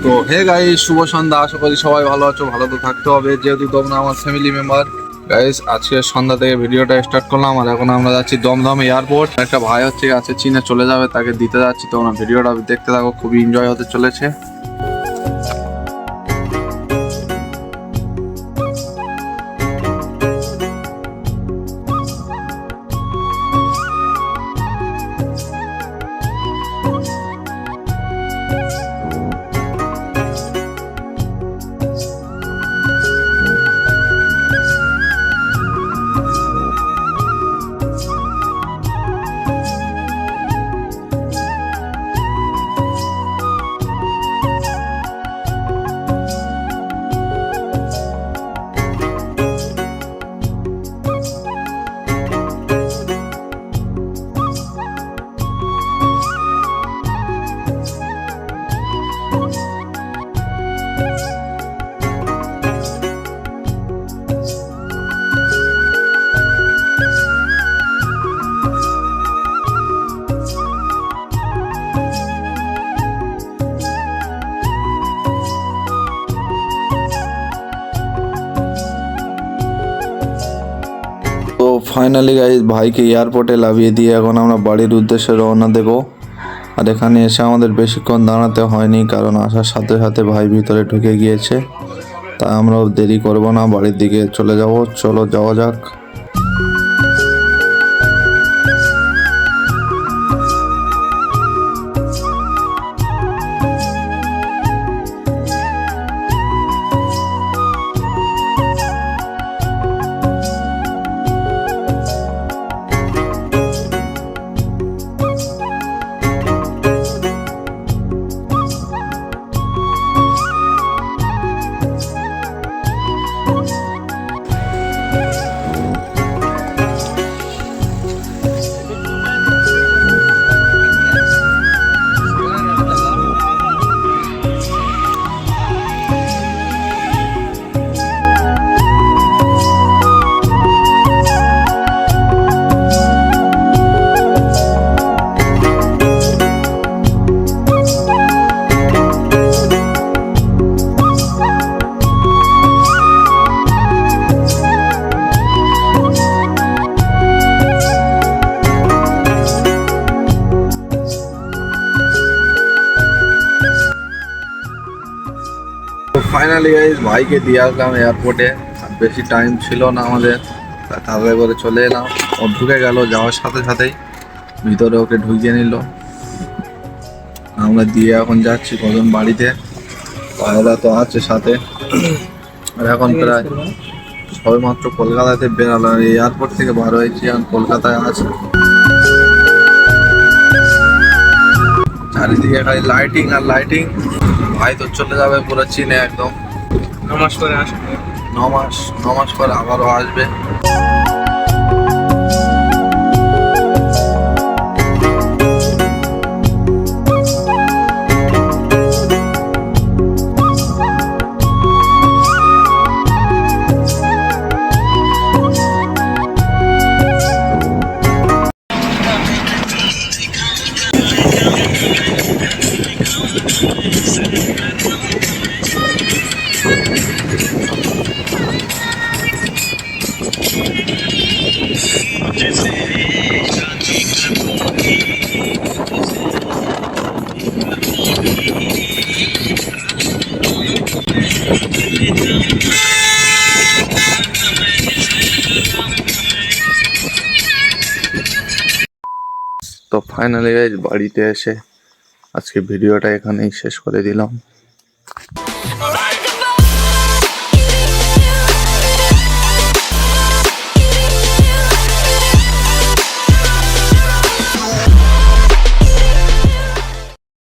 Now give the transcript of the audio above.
তো hey guys, শুভ সন্ধ্যা। আশা করি সবাই ভালো আছো। ভালো তো থাকতে হবে, যেহেতু তোমরা আমার ফ্যামিলি মেম্বার। গাইস, আজকে সন্ধ্যা থেকে ভিডিওটা স্টার্ট করলাম, আর এখন আমরা যাচ্ছি দমদম এয়ারপোর্ট। একটা ভাই আছে চীনে চলে যাবে, তাকে দিতে যাচ্ছি। তোমরা ভিডিওটা দেখতে থাকো, খুবই এনজয় হতে চলেছে। তো ফাইনালি গাইস, ভাইকে এয়ারপোর্টে লাভিয়ে দিয়ে এখন আমরা বাড়ির উদ্দেশ্যে রওনা দেব। আর এখানে এসে আমাদের বেশিক্ষণ দাঁড়াতে হয়নি, কারণ আসার সাথে সাথে ভাই ভিতরে ঢুকে গিয়েছে। তাই আমরাও দেরি করব না, বাড়ির দিকে চলে যাব। চলো যাওয়া যাক। ফাইনালি গাইস, ভাইকে দিয়ে আসলাম এয়ারপোর্টে। আর বেশি টাইম ছিল না আমাদের, তাড়াতাড়ি করে চলে এলাম। ও ঢুকে গেল, যাওয়ার সাথে সাথেই ভিতরে ওকে ঢুকিয়ে নিল। আমরা দিয়ে এখন যাচ্ছি কজন বাড়িতে। ভাইরা তো আছে সাথে। আর এখন প্রায় সবেমাত্র কলকাতাতে বেরালো, এয়ারপোর্ট থেকে বার হয়েছি, এখন কলকাতায় আছে। চারিদিকে খালি লাইটিং আর লাইটিং। ভাই তো চলে যাবে পুরো চীনে একদম। 9 মাস পরে আসবে। 9 মাস পরে আবারও আসবে। তো ফাইনালি গাইস, বাড়িতে এসে আজকে ভিডিওটা এখানেই শেষ করে দিলাম।